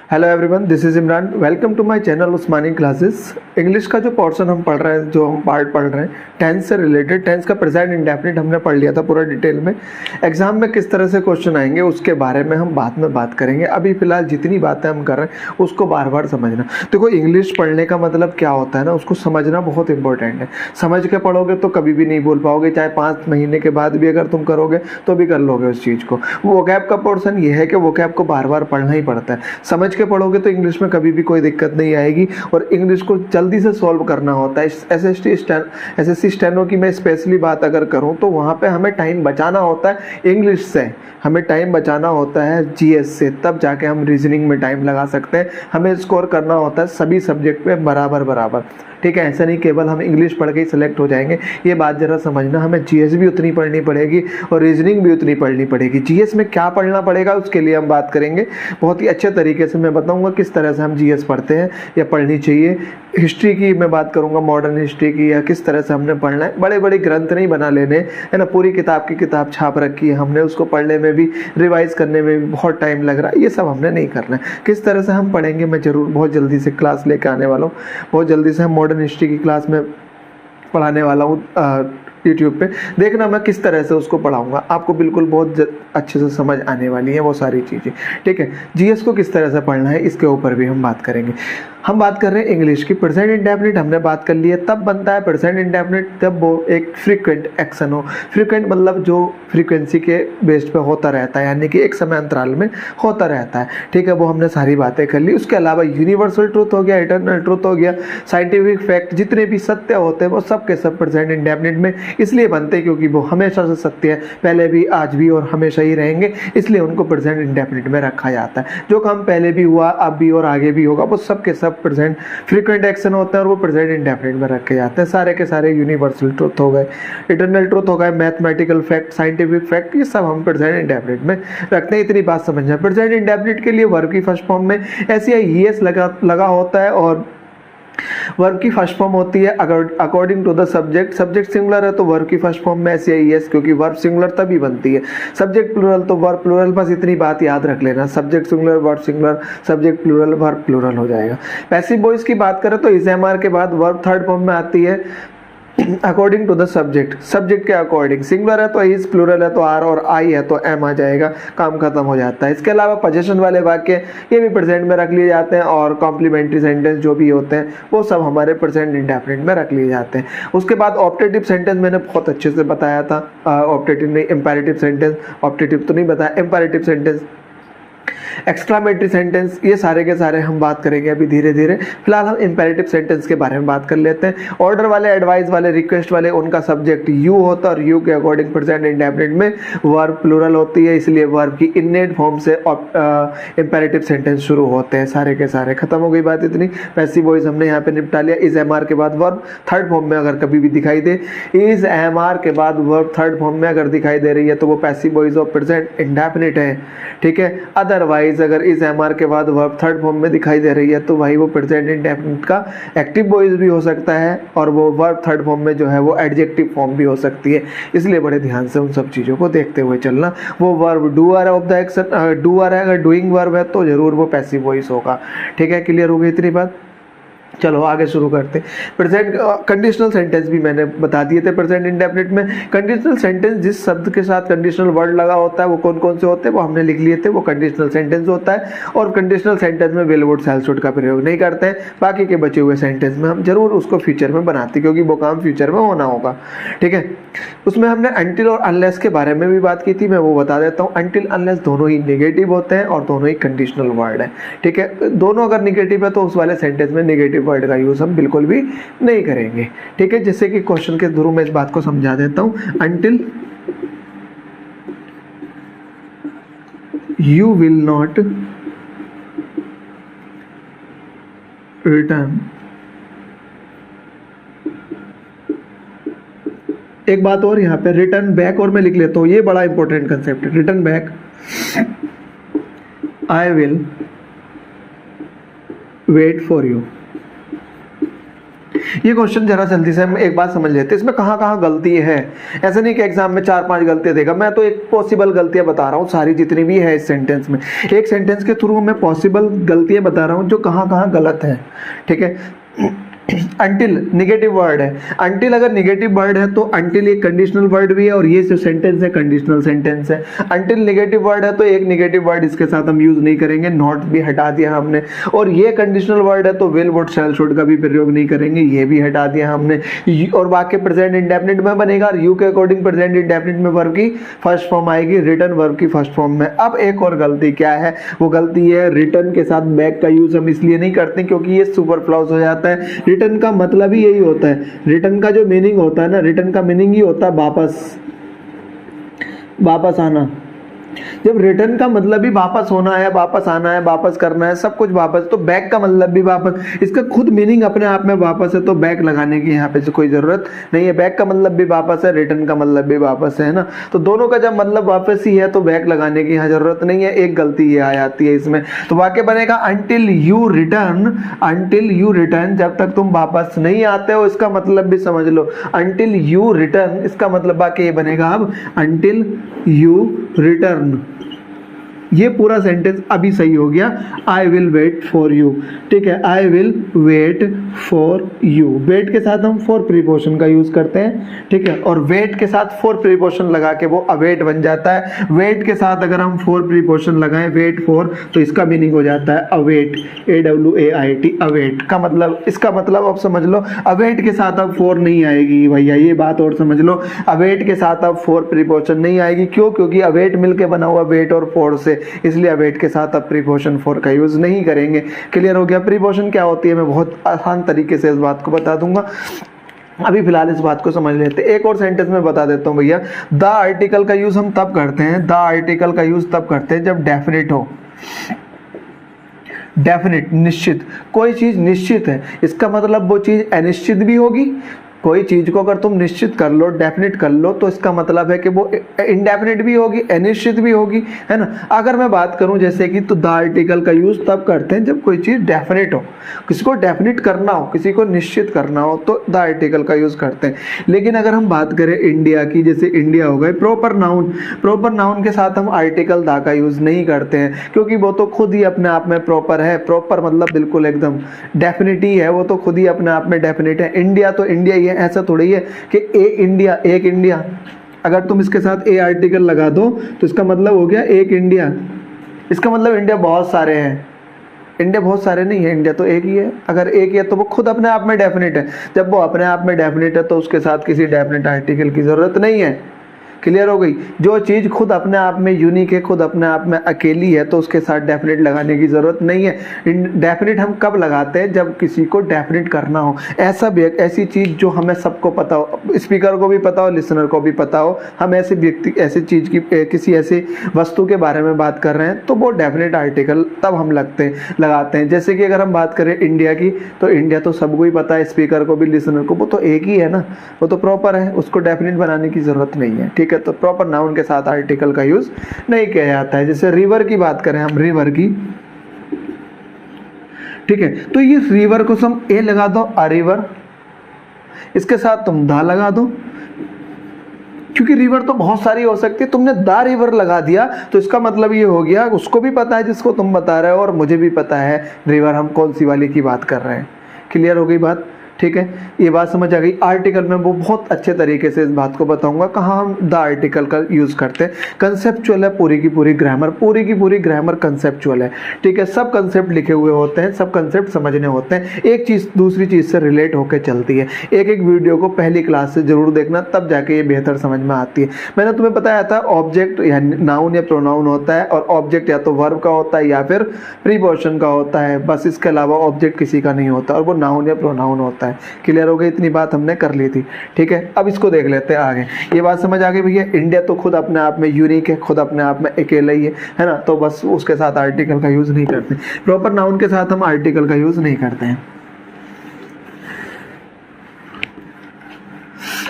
Hello everyone, this is Imran. Welcome to my channel Usmani classes. English का जो portion हम पढ़ रहे हैं, जो हम पार्ट पढ़ रहे हैं टेंस से रिलेटेड, टेंस का प्रेजेंट इंडेफिनिट हमने पढ़ लिया था पूरा डिटेल में। एग्जाम में किस तरह से क्वेश्चन आएंगे उसके बारे में हम बाद में बात करेंगे। अभी फिलहाल जितनी बातें हम कर रहे हैं उसको बार बार समझना। देखो, इंग्लिश पढ़ने का मतलब क्या होता है ना, उसको समझना बहुत इंपॉर्टेंट है। समझ के पढ़ोगे तो कभी भी नहीं बोल पाओगे, चाहे 5 महीने के बाद भी अगर तुम करोगे तो भी कर लोगे उस चीज़ को। वोकैब का पोर्शन ये है कि वोकैब को बार बार पढ़ना ही पड़ता है। समझ के पढ़ोगे तो इंग्लिश में कभी भी कोई दिक्कत नहीं आएगी, और इंग्लिश को जल्दी से सॉल्व करना होता है। एसएससी स्टेनो की मैं स्पेशली बात अगर करूं तो वहाँ पे हमें टाइम बचाना होता है इंग्लिश से, हमें टाइम बचाना होता है जीएस से, तब जाके हम रीजनिंग में टाइम लगा सकते हैं। हमें स्कोर करना होता है सभी सब्जेक्ट पे बराबर बराबर, ठीक है। ऐसा नहीं केवल हम इंग्लिश पढ़ के ही सिलेक्ट हो जाएंगे, ये बात जरा समझना। हमें जीएस भी उतनी पढ़नी पड़ेगी और रीजनिंग भी उतनी पढ़नी पड़ेगी। जीएस में क्या पढ़ना पड़ेगा उसके लिए हम बात करेंगे बहुत ही अच्छे तरीके से। मैं बताऊंगा किस तरह से हम जीएस पढ़ते हैं या पढ़नी चाहिए। हिस्ट्री की मैं बात करूंगा, मॉडर्न हिस्ट्री की, या किस तरह से हमने पढ़ना है। बड़े बड़े ग्रंथ नहीं बना लेने, है ना। पूरी किताब की किताब छाप रखी है हमने, उसको पढ़ने में भी, रिवाइज करने में भी बहुत टाइम लग रहा है। ये सब हमने नहीं करना है। किस तरह से हम पढ़ेंगे मैं जरूर बहुत जल्दी से क्लास लेके आने वाला हूँ। बहुत जल्दी से हम मॉडर्न हिस्ट्री की क्लास में पढ़ाने वाला हूँ यूट्यूब पे। देखना मैं किस तरह से उसको पढ़ाऊंगा, आपको बिल्कुल बहुत अच्छे से समझ आने वाली है वो सारी चीज़ें, ठीक है। जीएस को किस तरह से पढ़ना है इसके ऊपर भी हम बात करेंगे। हम बात कर रहे हैं इंग्लिश की। प्रेजेंट इंडेफिनिट हमने बात कर ली है। तब बनता है प्रेजेंट इंडेफिनिट जब वो एक फ्रीक्वेंट एक्शन हो। फ्रीक्वेंट मतलब जो फ्रीक्वेंसी के बेस पे होता रहता है, यानी कि एक समय अंतराल में होता रहता है, ठीक है। वो हमने सारी बातें कर ली। उसके अलावा यूनिवर्सल ट्रूथ हो गया, इटर्नल ट्रूथ हो गया, साइंटिफिक फैक्ट, जितने भी सत्य होते हैं वो सब के सब प्रेजेंट इंडेफिनिट में इसलिए बनते हैं क्योंकि वो हमेशा से सत्य है, पहले भी, आज भी और हमेशा ही रहेंगे, इसलिए उनको प्रेजेंट इंडेफिनिट में रखा जाता है। जो काम पहले भी हुआ, अब भी और आगे भी होगा, वो सब के सब प्रेजेंट फ्रीक्वेंट एक्शन होते हैं और वो प्रेजेंट इंडेफिनिट में रखे जाते हैं। सारे के सारे यूनिवर्सल ट्रूथ हो गए, इटर्नल ट्रूथ हो गए, मैथमेटिकल फैक्ट, साइंटिफिक फैक्ट, ये सब हम प्रेजेंट इंडेफिनिट में रखते हैं। इतनी बात समझना। प्रेजेंट इंडेफिनिट के लिए वर्ब की फर्स्ट फॉर्म में एस लगा होता है, और वर्ब की फर्स्ट फॉर्म होती है according to the subject. Subject singular है तो वर्ब की फर्स्ट फॉर्म में एस या ईएस, क्योंकि वर्ब सिंगुलर तभी बनती है। सब्जेक्ट प्लूरल तो वर्ब प्लूरल। बस इतनी बात याद रख लेना, subject singular, verb singular, subject plural, verb plural हो जाएगा। पैसिव वॉइस की बात करें तो इस एमआर के बाद वर्ब थर्ड फॉर्म में आती है according to the subject. Subject के अकॉर्डिंग, सिंगुलर है तो इज, प्लूरल है तो आर, और आई है तो एम आ जाएगा, काम खत्म हो जाता है। इसके अलावा पोजीशन वाले वाक्य ये भी प्रेजेंट में रख लिए जाते हैं, और कॉम्प्लीमेंट्री सेंटेंस जो भी होते हैं वो सब हमारे प्रेजेंट इंडेफिनिट में रख लिए जाते हैं। उसके बाद ऑप्टेटिव सेंटेंस मैंने बहुत अच्छे से बताया था। ऑप्टेटिव नहीं, इंपेरेटिव सेंटेंस। ऑप्टेटिव तो नहीं बताया, इंपेरेटिव सेंटेंस, एक्सक्लामेटरी सेंटेंस, ये सारे के सारे हम बात करेंगे अभी धीरे धीरे। फिलहाल हम इंपेरेटिव सेंटेंस के बारे में बात कर लेते हैं। ऑर्डर वाले, एडवाइस वाले, रिक्वेस्ट वाले, उनका सब्जेक्ट यू होता है, और यू के अकॉर्डिंग प्रेजेंट इंडेफिनिट में वर्ब प्लूरल होती है, इसलिए वर्ब की इननेट फॉर्म से इंपेरेटिव सेंटेंस शुरू होते हैं। सारे के सारे खत्म हो गई बात इतनी। पैसिव वॉइस हमने यहाँ पे निपटा लिया। इज एमआर के बाद वर्ब थर्ड फॉर्म में अगर कभी भी दिखाई दे, इज एमआर के बाद वर्ब थर्ड फॉर्म में अगर दिखाई दे रही है तो वो passive voice of present indefinite है, ठीक है। अदरवाइज अगर इस एमआर के बाद वर्ब थर्ड फॉर्म में दिखाई दे रही है तो भाई वो प्रेजेंट इंडेफिनिट का एक्टिव वॉइस भी हो सकता है, और वो वर्ब थर्ड फॉर्म में जो है वो एडजेक्टिव फॉर्म भी हो सकती है। इसलिए बड़े ध्यान से उन सब चीज़ों को देखते हुए चलना। वो verb doer of the action, doer है, अगर डूइंग वर्ब है तो जरूर वो पैसिव वॉइस होगा, ठीक है। क्लियर हो गई इतनी बात। चलो आगे शुरू करते हैं। प्रेजेंट कंडीशनल सेंटेंस भी मैंने बता दिए थे प्रेजेंट इंडेफिनिट में। कंडीशनल सेंटेंस जिस शब्द के साथ कंडीशनल वर्ड लगा होता है वो कौन कौन से होते हैं वो हमने लिख लिए थे, वो कंडीशनल सेंटेंस होता है। और कंडीशनल सेंटेंस में विल, वुड, शैल, शुड का प्रयोग नहीं करते हैं। बाकी के बचे हुए सेंटेंस में हम जरूर उसको फ्यूचर में बनाते हैं, क्योंकि वो काम फ्यूचर में होना होगा, ठीक है। उसमें हमने अनटिल और अनलेस के बारे में भी बात की थी, मैं वो बता देता हूँ। अनटिल अनलेस दोनों ही नेगेटिव होते हैं और दोनों ही कंडीशनल वर्ड है, ठीक है। दोनों अगर नेगेटिव है तो उस वाले सेंटेंस में नेगेटिव वर्ड का यूज हम बिल्कुल भी नहीं करेंगे, ठीक है। जैसे कि क्वेश्चन के थ्रू मैं इस बात को समझा देता हूं। Until you will not return, एक बात और यहाँ पे रिटर्न बैक, और मैं लिख लेता हूं, ये बड़ा इंपॉर्टेंट कंसेप्ट है। Return back, I will wait for you. ये क्वेश्चन जरा जल्दी से हम एक बात समझ लेते हैं, इसमें कहाँ कहाँ गलती है। ऐसा नहीं कि एग्जाम में 4-5 गलतियां देगा, मैं तो एक पॉसिबल गलतियां बता रहा हूँ, सारी जितनी भी है इस सेंटेंस में, एक सेंटेंस के थ्रू मैं पॉसिबल गलतियां बता रहा हूँ जो कहाँ कहाँ गलत है, ठीक है। अंटिल निगेटिव वर्ड है, अंटिल अगर निगेटिव वर्ड है तो अंटिल एक कंडीशनल वर्ड भी है और ये जो सेंटेंस है कंडीशनल सेंटेंस है। अंटिल निगेटिव वर्ड है तो एक निगेटिव वर्ड इसके साथ हम यूज नहीं करेंगे, नॉट भी हटा दिया हमने, और ये कंडीशनल वर्ड है तो विल वुड शैल शुड का भी प्रयोग नहीं करेंगे, ये भी हटा दिया हमने। और वाक्य प्रेजेंट इंडेफिनिट में बनेगा और यू के अकॉर्डिंग प्रेजेंट इंडेफिनिट में वर्ब की फर्स्ट फॉर्म आएगी, रिटर्न वर्ब की फर्स्ट फॉर्म में। अब एक और गलती क्या है, वो गलती है रिटर्न के साथ बैक का यूज हम इसलिए नहीं करते क्योंकि ये सुपरफ्लूअस हो जाता है। रिटर्न का मतलब ही यही होता है, रिटर्न का जो मीनिंग होता है ना, रिटर्न का मीनिंग ही होता है वापस आना। जब रिटर्न का मतलब ही वापस होना है, वापस आना है, वापस करना है, सब कुछ वापस, तो बैक का मतलब भी वापस, इसका खुद मीनिंग अपने आप में वापस है, तो बैक लगाने की यहाँ पे से कोई जरूरत नहीं है। बैक का मतलब भी वापस है, रिटर्न का मतलब भी वापस है ना, तो दोनों का जब मतलब वापस ही है तो बैक लगाने की यहाँ जरूरत नहीं है। एक गलती ये आ जाती है इसमें, तो वाक्य बनेगा until you return, until you return, जब तक तुम वापस नहीं आते हो, इसका मतलब भी समझ लो। अंटिल यू रिटर्न, इसका मतलब वाक्य ये बनेगा अब अंटिल यू रिटर्न। ये पूरा सेंटेंस अभी सही हो गया, I will wait for you, ठीक है, I will wait for you. Wait के साथ हम फॉर प्रीपोजिशन का यूज करते हैं, ठीक है, और वेट के साथ फॉर प्रीपोजिशन लगा के वो अवेट बन जाता है। वेट के साथ अगर हम फॉर प्रीपोजिशन लगाएं, वेट फॉर, तो इसका मीनिंग हो जाता है अवेट, AWAIT, अवेट का मतलब, इसका मतलब आप समझ लो, अवेट के साथ अब फॉर नहीं आएगी भैया, ये बात और समझ लो, अवेट के साथ अब फॉर प्रीपोजिशन नहीं आएगी। क्यों? क्योंकि अवेट मिलके बना हुआ वेट और फॉर से, इसलिए अवेट के साथ अब प्रीपोजिशन फॉर का यूज नहीं करेंगे। क्लियर हो गया? प्रीपोजिशन क्या होती है मैं बहुत आसान तरीके से इस बात को बता दूंगा, अभी फिलहाल इस बात को समझ लेते हैं। एक और सेंटेंस में बता देता हूं भैया, द आर्टिकल का यूज हम तब करते हैं, द आर्टिकल का यूज तब करते हैं जब डेफिनेट हो। डेफिनेट निश्चित, कोई चीज निश्चित है, इसका मतलब वो चीज अनिश्चित भी होगी। कोई चीज को अगर तुम निश्चित कर लो, डेफिनेट कर लो, तो इसका मतलब है कि वो इंडेफिनेट भी होगी, अनिश्चित भी होगी, है ना। अगर मैं बात करूं जैसे कि, तो द आर्टिकल का यूज तब करते हैं जब कोई चीज डेफिनेट हो, किसी को डेफिनेट करना हो, किसी को निश्चित करना हो, तो द आर्टिकल का यूज करते हैं। लेकिन अगर हम बात करें इंडिया की, जैसे इंडिया हो गए, प्रॉपर नाउन, प्रॉपर नाउन के साथ हम आर्टिकल द का यूज नहीं करते हैं, क्योंकि वो तो खुद ही अपने आप में प्रॉपर है। प्रॉपर मतलब बिल्कुल एकदम डेफिनेट ही है, वो तो खुद ही अपने आप में डेफिनेट है। इंडिया तो इंडिया ही है, ऐसा थोड़ी है कि ए इंडिया, एक इंडिया, अगर तुम इसके साथ ए आर्टिकल लगा दो तो इसका मतलब हो गया एक इंडिया। इसका मतलब इंडिया बहुत सारे हैं, इंडिया बहुत सारे नहीं है, इंडिया तो एक ही है। अगर एक ही है तो वो खुद अपने आप में डेफिनेट है। जब वो अपने आप में डेफिनेट है तो उसके साथ किसी डेफिनेट आर्टिकल की जरूरत नहीं है। क्लियर हो गई? जो चीज़ खुद अपने आप में यूनिक है, खुद अपने आप में अकेली है, तो उसके साथ डेफिनेट लगाने की ज़रूरत नहीं है। डेफिनेट हम कब लगाते हैं? जब किसी को डेफिनेट करना हो, ऐसी चीज़ जो हमें सबको पता हो, स्पीकर को भी पता हो, लिसनर को भी पता हो, हम ऐसे व्यक्ति, ऐसी चीज़ की, किसी ऐसी वस्तु के बारे में बात कर रहे हैं, तो वो डेफिनेट आर्टिकल तब हम लगाते हैं। जैसे कि अगर हम बात करें इंडिया की, तो इंडिया तो सबको ही पता है, स्पीकर को भी, लिसनर को, वो तो एक ही है ना, वो तो प्रॉपर है, उसको डेफिनेट बनाने की ज़रूरत नहीं है। ठीक है, तो प्रॉपर नाउन के साथ आर्टिकल का यूज नहीं किया जाता है। जैसे रिवर की बात करें हम, रिवर की, ठीक है, तो ये रिवर को तुम ए लगा दो, अ रिवर, इसके साथ तुम दा लगा दो, क्योंकि रिवर तो बहुत सारी हो सकती है। तुमने द रिवर लगा दिया तो इसका मतलब ये हो गया, उसको भी पता है जिसको तुम बता रहे हो, और मुझे भी पता है रिवर हम कौन सी वाली की बात कर रहे हैं। क्लियर हो गई बात? ठीक है, ये बात समझ आ गई। आर्टिकल में वो बहुत अच्छे तरीके से इस बात को बताऊंगा कहाँ हम द आर्टिकल का यूज करते हैं। कंसेप्चुअल है पूरी की पूरी ग्रामर, पूरी की पूरी ग्रामर कंसेप्चुअल है। ठीक है, सब कंसेप्ट लिखे हुए होते हैं, सब कंसेप्ट समझने होते हैं, एक चीज़ दूसरी चीज़ से रिलेट होकर चलती है। एक एक वीडियो को पहली क्लास से जरूर देखना, तब जाके ये बेहतर समझ में आती है। मैंने तुम्हें बताया था ऑब्जेक्ट या नाउन या प्रोनाउन होता है, और ऑब्जेक्ट या तो वर्ब का होता है या फिर प्रीपोजिशन का होता है, बस इसके अलावा ऑब्जेक्ट किसी का नहीं होता, और वो नाउन या प्रोनाउन होता है। क्लियर हो गई? इतनी बात हमने कर ली थी। ठीक है, अब इसको देख लेते हैं आगे। ये बात समझ आ गई भैया, इंडिया तो खुद अपने आप में यूनिक है, खुद अपने आप में अकेला ही है ना, तो बस उसके साथ आर्टिकल का यूज नहीं करते। प्रॉपर नाउन के साथ हम आर्टिकल का यूज नहीं करते हैं।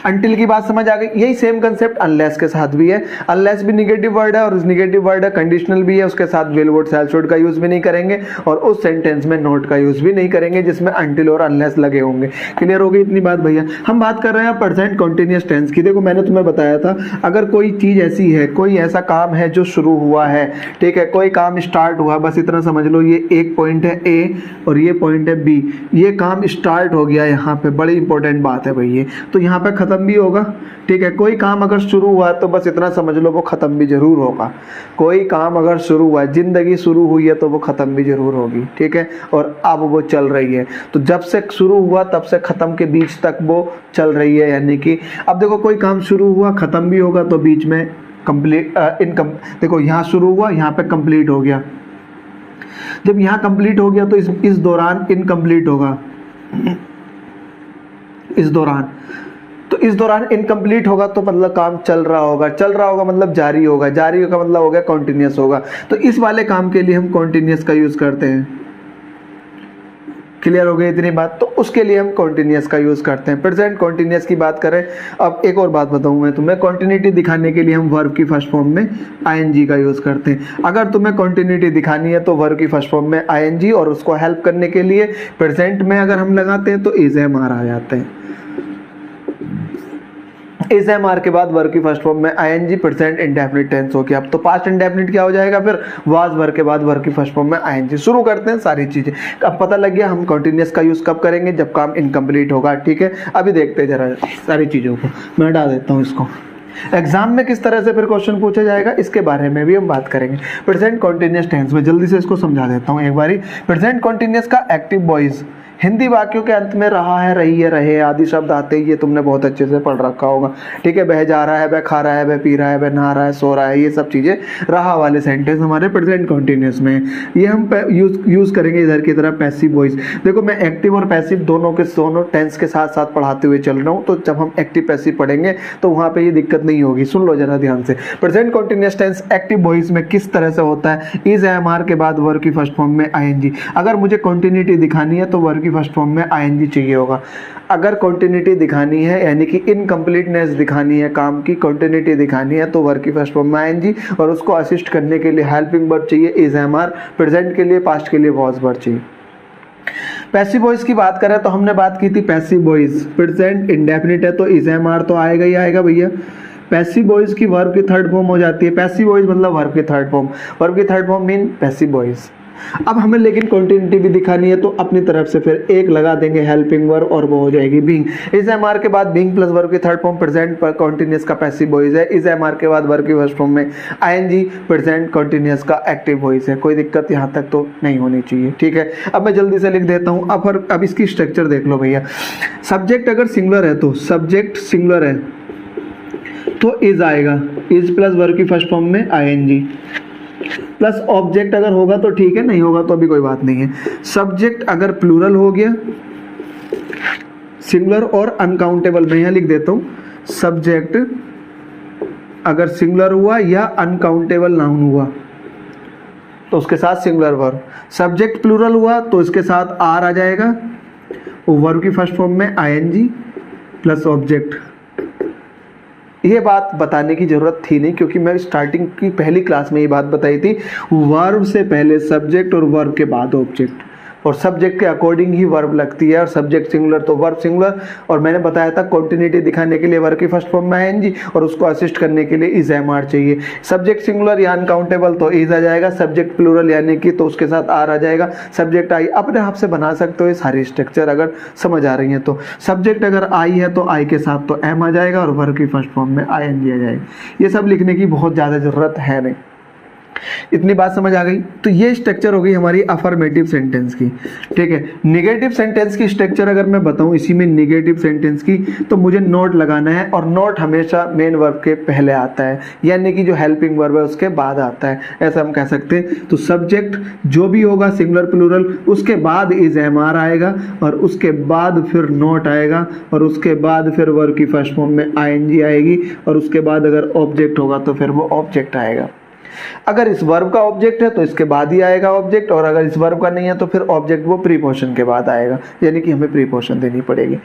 अनटिल की बात समझ आ गई। यही सेम कंसेप्ट अनलेस के साथ भी है। अनलेस भी निगेटिव वर्ड है और निगेटिव वर्ड है, कंडीशनल भी है, उसके साथ विल वुड शैल शुड का यूज भी नहीं करेंगे और उस सेंटेंस में नोट का यूज भी नहीं करेंगे जिसमें अनटिल और अनलेस लगे होंगे। क्लियर हो गई इतनी बात भैया। हम बात कर रहे हैं प्रेजेंट कंटीन्यूअस टेंस की। देखो मैंने तुम्हें बताया था, अगर कोई चीज ऐसी है, कोई ऐसा काम है जो शुरू हुआ है, ठीक है, कोई काम स्टार्ट हुआ, बस इतना समझ लो, ये एक पॉइंट है ए और ये पॉइंट है बी, ये काम स्टार्ट हो गया यहाँ पे, बड़ी इंपॉर्टेंट बात है भाई ये, तो यहाँ पे खत्म भी होगा। ठीक है, कोई काम अगर शुरू हुआ तो बस इतना समझ लो वो खत्म भी जरूर होगा। कोई काम अगर शुरू हुआ, जिंदगी शुरू हुई है तो वो खत्म भी जरूर होगी। ठीक है, और अब वो चल रही है, तो जब से शुरू हुआ तब से खत्म के बीच तक वो चल रही है। यानी कि अब देखो कोई काम शुरू हुआ खत्म भी होगा तो बीच में कंप्लीट देखो यहाँ शुरू हुआ, यहाँ पे कंप्लीट हो गया। जब यहाँ कंप्लीट हो गया तो इस दौरान इनकम्प्लीट होगा। इस दौरान इनकम्प्लीट होगा तो मतलब काम चल रहा होगा मतलब जारी होगा, जारी का मतलब हो गया कॉन्टिन्यूस होगा। तो इस वाले काम के लिए हम कॉन्टिन्यूस का यूज करते हैं। क्लियर हो गई इतनी बात, तो उसके लिए हम कॉन्टिन्यूस का यूज करते हैं। प्रेजेंट कॉन्टिन्यूस की बात करें, अब एक और बात बताऊं मैं तुम्हें, कॉन्टिन्यूटी दिखाने के लिए हम वर्ब की फर्स्ट फॉर्म में आईएनजी का यूज करते हैं। अगर तुम्हें कॉन्टिन्यूटी दिखानी है तो वर्ब की फर्स्ट फॉर्म में आईएनजी, और उसको हेल्प करने के लिए प्रेजेंट में अगर हम लगाते हैं तो इज एम आर आ जाते हैं। इज एम आर के बाद वर्ब की फर्स्ट फॉर्म में आईएनजी, प्रेजेंट इंडेफिनिट टेंस हो गया। अब तो पास्ट इंडेफिनिट क्या हो जाएगा फिर, वाज वर्ब के बाद वर्ब की फर्स्ट फॉर्म में आईएनजी। शुरू करते हैं सारी चीजें। अब पता लग गया हम कॉन्टिन्यूस का यूज कब करेंगे, जब काम इनकम्प्लीट होगा। ठीक है, अभी देखते हैं जरा सारी चीजों को, मैं हटा देता हूँ इसको। एग्जाम में किस तरह से फिर क्वेश्चन पूछा जाएगा इसके बारे में भी हम बात करेंगे। प्रेजेंट कॉन्टिन्यूस टेंस में जल्दी से इसको समझा देता हूँ एक बारी। प्रेजेंट कॉन्टिन्यूस का एक्टिव वॉइस हिंदी वाक्यों के अंत में रहा है, रही है, रहे आदि शब्द आते ही, ये तुमने बहुत अच्छे से पढ़ रखा होगा। ठीक है, बह जा रहा है, वह खा रहा है, वह पी रहा है, वह नहा रहा है, सो रहा है, ये सब चीजें रहा वाले सेंटेंस हमारे प्रेजेंट कॉन्टिन्यूस में। ये हम यूज करेंगे इधर की तरफ पैसिव वॉइस। देखो मैं एक्टिव और पैसिव दोनों टेंस के साथ साथ पढ़ाते हुए चल रहा हूँ, तो जब हम एक्टिव पैसिव पढ़ेंगे तो वहां पे ये दिक्कत नहीं होगी। सुन लो जरा ध्यान से। Present continuous tense active voice में किस तरह से होता है, इज एम आर के बाद वर्ब की फर्स्ट फॉर्म में आईएनजी। अगर मुझे कॉन्टिन्यूटी दिखानी है तो वर्ब की फर्स्ट फॉर्म में आईएनजी चाहिए होगा। अगर कॉन्टिन्यूटी दिखानी है यानी कि इनकम्प्लीटनेस दिखानी है, काम की कॉन्टिन्यूटी दिखानी है, तो वर्ब की फर्स्ट फॉर्म में आईएनजी, और उसको असिस्ट करने के लिए हेल्पिंग वर्ब चाहिए इज एम आर। प्रेजेंट के लिए, पास्ट के लिए वॉज वर्ब चाहिए। पैसिव वॉइस की बात करें तो हमने बात की थी पैसिव वॉइस, प्रेजेंट इंडेफिनिट है तो इज एम आर तो आएगा ही आएगा भैया। पैसिव वॉइस की वर्ब की थर्ड फॉर्म हो जाती है। पैसिव वॉइस मतलब वर्ब की थर्ड फॉर्म, वर्ब की third form mean passive voice. अब हमें लेकिन कॉन्टिन्यूटी भी दिखानी है तो अपनी तरफ से फिर एक लगा देंगे हेल्पिंग वर्ब, और वो हो जाएगी बीइंग। इज एम आर के बाद बीइंग प्लस वर्ब की थर्ड फॉर्म प्रेजेंट पर कॉन्टिन्यूस का पैसिव वॉइस है। इज एम आर के बाद वर्ब की फर्स्ट फॉर्म में आईएनजी, प्रेजेंट कॉन्टिन्यूस का एक्टिव वॉइस है। कोई दिक्कत यहाँ तक तो नहीं होनी चाहिए। ठीक है, अब मैं जल्दी से लिख देता हूँ। अब इसकी स्ट्रक्चर देख लो भैया। सब्जेक्ट अगर सिंगुलर है तो, सब्जेक्ट सिंगुलर है तो इज आएगा, इज प्लस वर्ब की फर्स्ट फॉर्म में आईएनजी, प्लस ऑब्जेक्ट अगर होगा तो ठीक है, नहीं होगा तो अभी कोई बात नहीं है। सब्जेक्ट अगर प्लूरल हो गया, सिंगुलर और अनकाउंटेबल, मैं यहां लिख देता हूं, सब्जेक्ट अगर सिंगुलर हुआ या अनकाउंटेबल नाउन हुआ तो उसके साथ सिंगुलर वर्ब। सब्जेक्ट प्लूरल हुआ तो इसके साथ आर आ जाएगा, वर्ब की फर्स्ट फॉर्म में आईएनजी प्लस ऑब्जेक्ट। ये बात बताने की जरूरत थी नहीं, क्योंकि मैं स्टार्टिंग की पहली क्लास में ये बात बताई थी, वर्ब से पहले सब्जेक्ट और वर्ब के बाद ऑब्जेक्ट, और सब्जेक्ट के अकॉर्डिंग ही वर्ब लगती है, और सब्जेक्ट सिंगुलर तो वर्ब सिंगुलर। और मैंने बताया था कॉन्टिन्यूटी दिखाने के लिए वर्ब की फर्स्ट फॉर्म में आईएनजी, और उसको असिस्ट करने के लिए इज एम आर चाहिए। सब्जेक्ट सिंगुलर या अनकाउंटेबल तो इज आ जाएगा, सब्जेक्ट प्लूरल यानी कि तो उसके साथ आर आ जाएगा। सब्जेक्ट आई अपने आप से बना सकते हो ये सारी स्ट्रक्चर अगर समझ आ रही है तो। सब्जेक्ट अगर आई है तो आई के साथ तो एम आ जाएगा, और वर्ब की फर्स्ट फॉर्म में आईएनजी आ जाएगा। ये सब लिखने की बहुत ज़्यादा जरूरत है नहीं। इतनी बात समझ आ गई। तो ये स्ट्रक्चर हो गई हमारी अफर्मेटिव सेंटेंस की। ठीक है, नेगेटिव सेंटेंस की स्ट्रक्चर अगर मैं बताऊं इसी में नेगेटिव सेंटेंस की, तो मुझे नोट लगाना है, और नोट हमेशा मेन वर्ब के पहले आता है, यानी कि जो हेल्पिंग वर्ब है उसके बाद आता है, ऐसा हम कह सकते हैं। तो सब्जेक्ट जो भी होगा सिंगुलर प्लूरल, उसके बाद इज एम आर आएगा, और उसके बाद फिर नोट आएगा, और उसके बाद फिर वर्ब की फर्स्ट फॉर्म में आईएनजी आएगी, और उसके बाद अगर ऑब्जेक्ट होगा तो फिर वो ऑब्जेक्ट आएगा। अगर इस वर्ब का ऑब्जेक्ट है तो इसके बाद ही आएगा ऑब्जेक्ट, और अगर इस वर्ब का नहीं है तो फिर ऑब्जेक्ट वो प्रीपोजिशन के बाद आएगा, यानी कि हमें प्रीपोजिशन देनी पड़ेगी।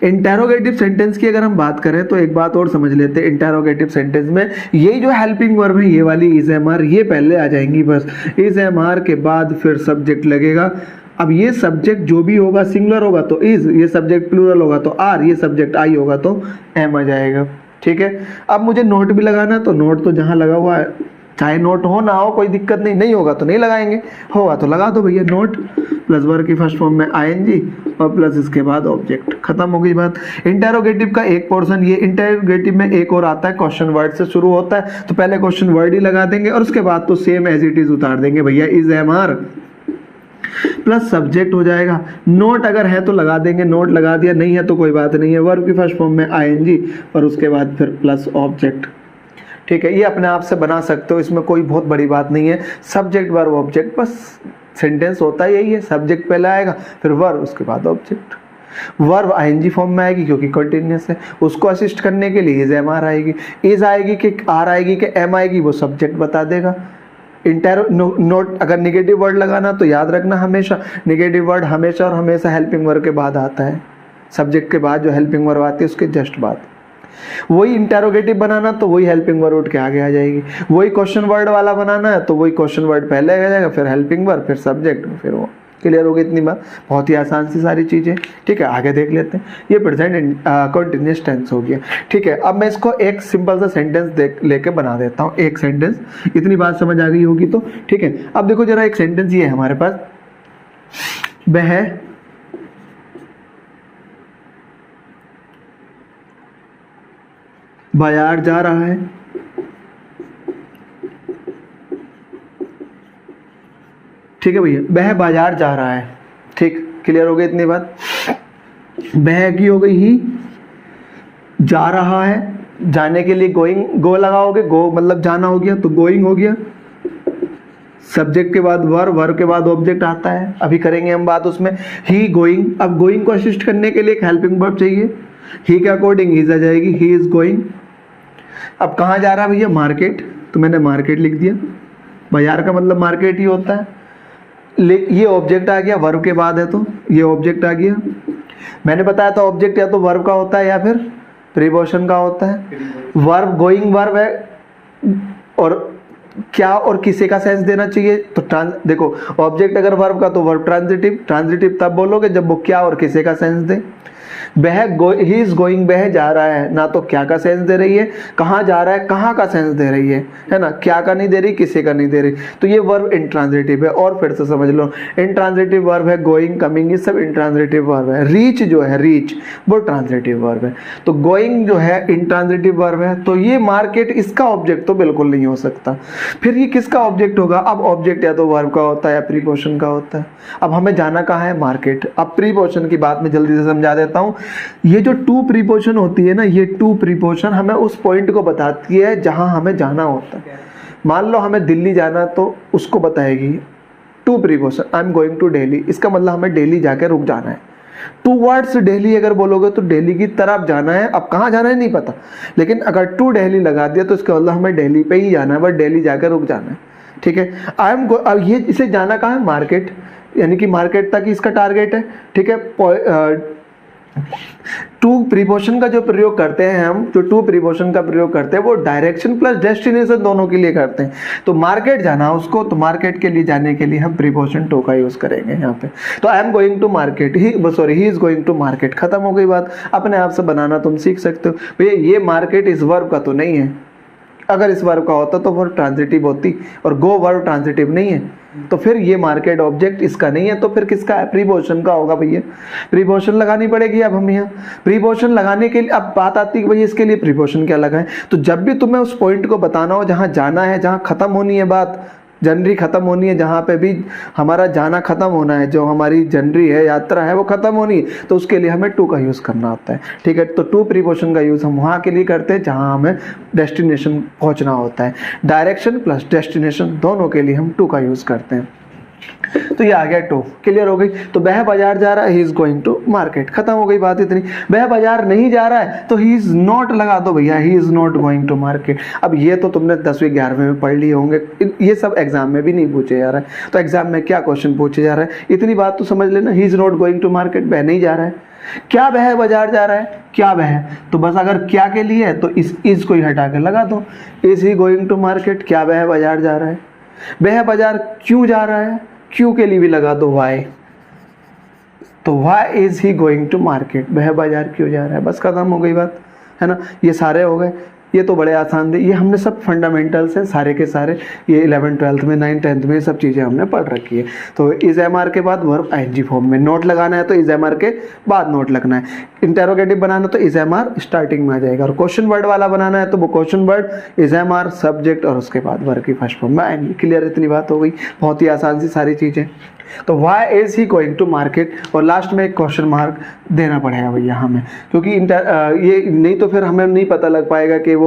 इंटेरोगेटिव सेंटेंस की अगर हम बात करें तो एक बात और समझ लेते हैं। इंटेरोगेटिव सेंटेंस में ये जो हेल्पिंग वर्ब है, ये वाली इज एम आर, ये पहले आ जाएंगी बस। इज एम आर के बाद फिर सब्जेक्ट लगेगा। अब ये सब्जेक्ट जो भी होगा सिंगुलर होगा तो इज, ये सब्जेक्ट प्लूरल होगा तो आर, ये सब्जेक्ट आई होगा तो एम आ जाएगा। ठीक है, अब मुझे नोट भी लगाना, तो नोट तो जहाँ लगा हुआ है, चाहे नोट हो ना हो कोई दिक्कत नहीं, नहीं होगा तो नहीं लगाएंगे, होगा तो लगा दो भैया। नोट प्लस वर्ब की फर्स्ट फॉर्म में आईएनजी और प्लस इसके बाद ऑब्जेक्ट, खत्म हो गई बात। इंटेरोगेटिव का एक पोर्शन, ये इंटेरोगेटिव में एक और आता है, क्वेश्चन वर्ड से शुरू होता है, तो पहले क्वेश्चन वर्ड ही लगा देंगे और उसके बाद तो सेम एज इट इज उतार देंगे भैया, is am are plus subject हो जाएगा। नोट अगर है तो लगा देंगे, नोट लगा दिया, नहीं है तो कोई बात नहीं है। वर्ब की फर्स्ट फॉर्म में आईएनजी और उसके बाद फिर प्लस ऑब्जेक्ट। ठीक है, ये अपने आप से बना सकते हो, इसमें कोई बहुत बड़ी बात नहीं है। सब्जेक्ट वर्ब ऑब्जेक्ट, बस सेंटेंस होता है यही है, सब्जेक्ट पहले आएगा फिर वर्ब उसके बाद ऑब्जेक्ट। वर्ब आईएनजी फॉर्म में आएगी क्योंकि कंटिन्यूअस है, उसको असिस्ट करने के लिए इज एम आर आएगी। इज आएगी कि आर आएगी कि एम आएगी वो सब्जेक्ट बता देगा। नोट अगर निगेटिव वर्ड लगाना तो याद रखना हमेशा निगेटिव वर्ड हमेशा और हमेशा हेल्पिंग वर्ब के बाद आता है, सब्जेक्ट के बाद जो हेल्पिंग वर्ब आती है उसके जस्ट बाद। वही इंटेरोगेटिव बनाना तो वही हेल्पिंग वर्ड उठ के आगे आ जाएगी। वही क्वेश्चन वर्ड वाला बनाना है तो वही क्वेश्चन वर्ड पहले आ जाएगा, फिर हेल्पिंग वर्ड, फिर सब्जेक्ट, फिर वो। क्लियर हो गई इतनी बात? बहुत ही आसान सी सारी चीजें। ठीक है, आगे देख लेते हैं। ये प्रेजेंट कंटिन्यूअस टेंस हो गया। ठीक है, अब मैं इसको एक सिंपल सा सेंटेंस लेके बना देता हूँ। एक सेंटेंस, इतनी बात समझ आ गई होगी तो ठीक है। अब देखो जरा, एक सेंटेंस ये है हमारे पास, वह बाजार जा रहा है। ठीक है भैया, वह बाजार जा रहा है। ठीक, क्लियर हो गई इतनी बात? वह की हो गई ही, जा रहा है, जाने के लिए गोइंग, गो लगाओगे, गो मतलब जाना हो गया तो गोइंग हो गया। सब्जेक्ट के बाद वर्ब, वर्ब के बाद ऑब्जेक्ट आता है, अभी करेंगे हम बात उसमें। ही गोइंग, अब गोइंग को असिस्ट करने के लिए एक हेल्पिंग वर्ब चाहिए, ही के अकॉर्डिंग इज आ जाएगी, ही इज गोइंग। अब कहाँ जा रहा है भैया? मार्केट, तो मैंने मार्केट लिख दिया। बाजार का मतलब मार्केट ही होता है। ये ऑब्जेक्ट आ गया, वर्ब के बाद है तो ये ऑब्जेक्ट आ गया। मैंने बताया था ऑब्जेक्ट या तो वर्ब का होता है या फिर प्रीपोजिशन का होता है। वर्ब गोइंग वर्ब है और क्या और किसे का सेंस देना चाहिए तो देखो, ऑब्जेक्ट अगर वर्ब का तो वर्ब ट्रांजिटिव, ट्रांजिटिव तब बोलोगे जब वो क्या और किसे का सेंस दे। वह ही इज गोइंग, वह जा रहा है, ना तो क्या का सेंस दे रही है, कहाँ जा रहा है कहाँ का सेंस दे रही है ना, क्या का नहीं दे रही, किसे का नहीं दे रही, तो ये वर्ब इंट्रांजिटिव है। और फिर से समझ लो, इंट्रांजिटिव वर्ब है, गोइंग कमिंग ये सब इंट्रांजिटिव वर्ब है। रीच जो है, रीच वो ट्रांजिटिव वर्ब है। तो गोइंग जो है इंट्रांजिटिव वर्ब है, तो ये मार्केट इसका ऑब्जेक्ट तो बिल्कुल नहीं हो सकता। फिर ये किसका ऑब्जेक्ट होगा? अब ऑब्जेक्ट या तो वर्ब का होता है या प्रीपोजिशन का होता है। अब हमें जाना कहाँ है? मार्केट। अब प्रीपोजिशन की बात मैं जल्दी से समझा देता हूँ। ये जो टू प्रीपोजिशन होती है ना, ये टू प्रीपोजिशन हमें उस पॉइंट को बताती है जहां हमें जाना होता है। मान लो हमें दिल्ली जाना तो उसको बताएगी to preposition, I am going to Delhi, इसका मतलब हमें दिल्ली जाके रुक जाना है। टूवर्ड्स दिल्ली अगर बोलोगे तो दिल्ली की तरफ जाना है। अब कहाँ जाना है नहीं पता, लेकिन अगर टू दिल्ली लगा दिया तो इसका मतलब हमें दिल्ली पे ही जाना है, बट दिल्ली जाकर रुक जाना है। ठीक है, अब ये इसे जाना कहाँ है? मार्केट, यानी कि मार्केट तक इसका टारगेट है। ठीक है, टू प्रीपोजिशन का जो प्रयोग करते हैं हम, जो टू प्रीपोजिशन का प्रयोग करते हैं वो डायरेक्शन प्लस डेस्टिनेशन दोनों के लिए करते हैं। तो मार्केट जाना उसको, तो मार्केट के लिए जाने के लिए हम प्रीपोजिशन टू का यूज करेंगे यहाँ पे। तो I am going to market, he is going to market, खत्म हो गई बात। अपने आप से बनाना तुम सीख सकते हो। भैया ये मार्केट इस वर्ब का तो नहीं है, अगर इस वर्ब का होता तो वर्ब ट्रांजिटिव होती, और गो वर्ब ट्रांजिटिव नहीं है, तो फिर ये मार्केट ऑब्जेक्ट इसका नहीं है, तो फिर किसका है? प्रीपोजिशन का होगा भैया। प्रीपोजिशन लगानी पड़ेगी। अब हम यहाँ प्रीपोजिशन लगाने के लिए अब बात आती है कि भैया इसके लिए प्रीपोजिशन क्या लगाएं। तो जब भी तुम्हें उस पॉइंट को बताना हो जहाँ जाना है, जहाँ खत्म होनी है बात, जनरी खत्म होनी है, जहाँ पे भी हमारा जाना खत्म होना है, जो हमारी जनरी है, यात्रा है, वो खत्म होनी है, तो उसके लिए हमें टू का यूज़ करना होता है। ठीक है, तो टू प्रीपोजिशन का यूज़ हम वहाँ के लिए करते हैं जहाँ हमें डेस्टिनेशन पहुँचना होता है। डायरेक्शन प्लस डेस्टिनेशन दोनों के लिए हम टू का यूज़ करते हैं। तो ये आ गया टू, क्लियर हो गई। तो वह बाजार जा रहा है, he is going to market, खत्म हो गई बात इतनी। वह बाजार नहीं जा रहा है तो ही इज नॉट लगा दो भैया, he is not going to market. अब ये तो तुमने 10वीं 11वीं में पढ़ लिए होंगे, ये सब एग्जाम में भी नहीं पूछे जा रहा है। तो एग्जाम में क्या क्वेश्चन पूछे जा रहा है, इतनी बात तो समझ लेना, he is not going to market, वह नहीं जा रहा है। क्या वह बाजार जा रहा है, क्या वह, तो बस अगर क्या के लिए है तो इस को ही हटा के लगा दो, is he going to market, क्या वह बाजार जा रहा है। वह बाजार क्यों जा रहा है, क्यों के लिए भी लगा दो वाई, तो why is he going to market, वह बाजार क्यों जा रहा है, बस खत्म हो गई बात, है ना। ये सारे हो गए, ये तो बड़े आसान थे, ये हमने सब फंडामेंटल्स हैं सारे के सारे, ये 11th 12th में 9th 10th में सब चीज़ें हमने पढ़ रखी है। तो इज एम आर के बाद वर्ब आईएनजी फॉर्म में, नोट लगाना है तो इज एम आर के बाद नोट लगना है, इंटेरोगेटिव बनाना तो इज एम आर स्टार्टिंग में आ जाएगा, और क्वेश्चन वर्ड वाला बनाना है तो वो question word is am are subject और उसके बाद वर्ब की फर्स्ट फॉर्म में आएंगे। क्लियर, इतनी बात हो गई, बहुत ही आसान सी सारी चीज़ें। तो why is he going to market, और लास्ट में एक क्वेश्चन मार्क देना पड़ेगा भैया हमें, क्योंकि ये नहीं तो फिर हमें नहीं पता लग पाएगा कि वो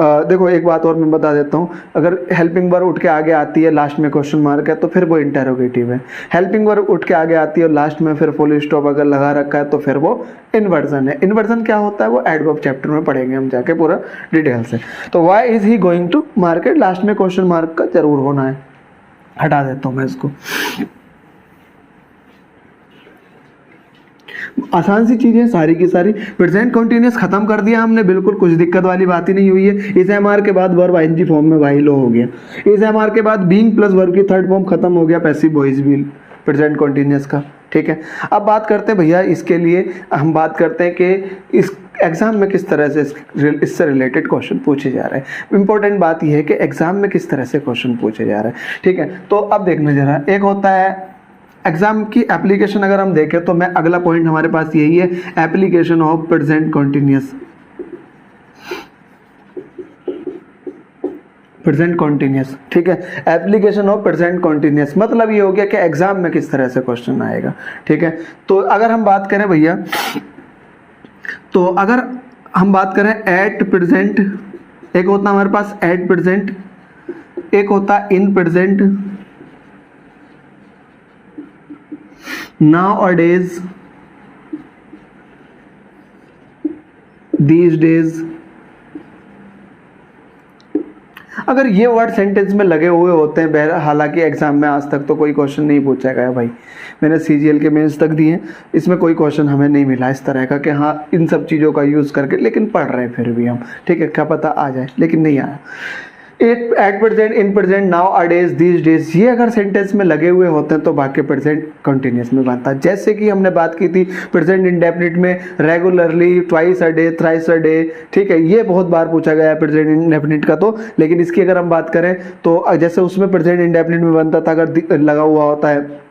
देखो एक बात और मैं बता देता हूँ, अगर हेल्पिंग वर्ब उठ के आगे आती है लास्ट में क्वेश्चन मार्क है तो फिर वो इंटेरोगेटिव है, हेल्पिंग वर्ब उठ के आगे आती है और लास्ट में फिर फुल स्टॉप अगर लगा रखा है तो फिर वो इन्वर्जन है। इन्वर्जन क्या होता है वो एडवर्ब चैप्टर में पढ़ेंगे हम जाके पूरा डिटेल से। तो why is he going to market, last में क्वेश्चन मार्क का जरूर होना है, हटा देता हूँ मैं इसको। आसान सी चीजें सारी की सारी। प्रेजेंट कंटिन्यूअस खत्म कर दिया हमने, बिल्कुल कुछ दिक्कत वाली बात ही नहीं हुई है। इस एमआर के बाद वर्ब आईएनजी फॉर्म में वाई लो हो गया, इस एमआर के बाद बीइंग प्लस वर्ब की थर्ड फॉर्म खत्म हो गया, passive voice will present continuous का, ठीक है। अब बात करते हैं भैया इसके लिए, हम बात करते हैं कि इस एग्जाम में किस तरह से इससे रिलेटेड क्वेश्चन पूछे जा रहे हैं। इंपॉर्टेंट बात यह है कि एग्जाम में किस तरह से क्वेश्चन पूछे जा रहे हैं, ठीक है। तो अब देखना जरा, एक होता है एग्जाम की एप्लीकेशन, अगर हम देखें तो मैं अगला पॉइंट हमारे पास यही है, application of present continuous, present continuous, ठीक है। एप्लीकेशन ऑफ प्रेजेंट कंटिन्यूअस मतलब ये हो गया कि एग्जाम में किस तरह से क्वेश्चन आएगा, ठीक है। तो अगर हम बात करें भैया, तो अगर हम बात करें एट प्रेजेंट, एक होता हमारे पास एट प्रेजेंट, एक होता in present, nowadays, these days। अगर ये वर्ड सेंटेंस में लगे हुए होते हैं, हालांकि एग्जाम में आज तक तो कोई क्वेश्चन नहीं पूछा गया भाई, मैंने सीजीएल के मेंस तक दिए, इसमें कोई क्वेश्चन हमें नहीं मिला इस तरह का कि हाँ इन सब चीज़ों का यूज़ करके, लेकिन पढ़ रहे हैं फिर भी हम, ठीक है, क्या पता आ जाए, लेकिन नहीं आया। At present, in present, now अडेज, दीज डेज, ये अगर सेंटेंस में लगे हुए होते हैं तो बाकी प्रेजेंट कंटिन्यूअस में बनता है। जैसे कि हमने बात की थी प्रेजेंट इंडेफिनिट में, regularly, twice a day, thrice a day, ठीक है, ये बहुत बार पूछा गया है प्रेजेंट इंडेफिनिट का। तो लेकिन इसकी अगर हम बात करें तो जैसे उसमें प्रेजेंट इंडेफिनिट में बनता था, अगर लगा हुआ होता है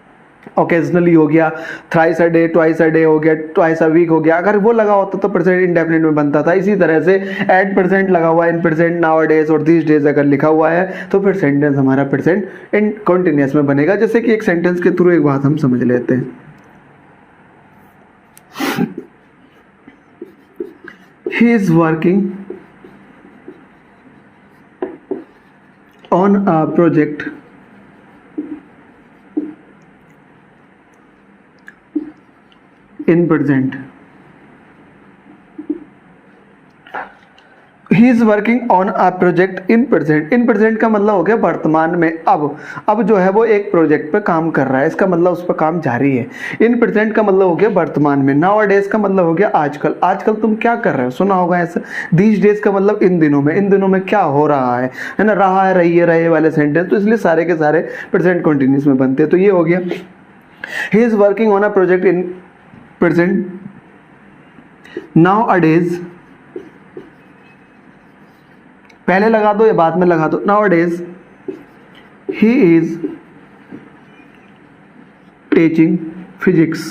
ओकेजनली हो गया, thrice a day, twice a day हो गया, ट्वाइस अ वीक हो गया, अगर वो लगा होता तो प्रेजेंट इंडेफिनिट में बनता था। इसी तरह से एट प्रेजेंट लगा हुआ है, इन प्रेजेंट, नाउ डेज और दिस डेज अगर लिखा हुआ है तो फिर सेंटेंस हमारा प्रेजेंट इन कंटिन्यूअस में बनेगा। जैसे कि एक सेंटेंस के थ्रू एक बात हम समझ लेते हैं, he is working on a project in present, he is working on a project in present। in present का मतलब हो गया वर्तमान में, अब जो है वो एक प्रोजेक्ट पे काम कर रहा है, इसका मतलब उस पर काम जारी है। in present का मतलब हो गया वर्तमान में। nowadays का मतलब हो गया आजकल, आजकल तुम क्या कर रहे हो, सुना होगा ऐसा। these days का मतलब इन दिनों में, इन दिनों में क्या हो रहा है ना, रहा है, रही है, रहे वाले सेंटेंस, तो इसलिए सारे के सारे प्रेजेंट कंटिन्यूअस में बनते हैं। तो ये हो गया he is working on a project in present nowadays, पहले लगा दो या बाद में लगा दो, nowadays he is teaching physics,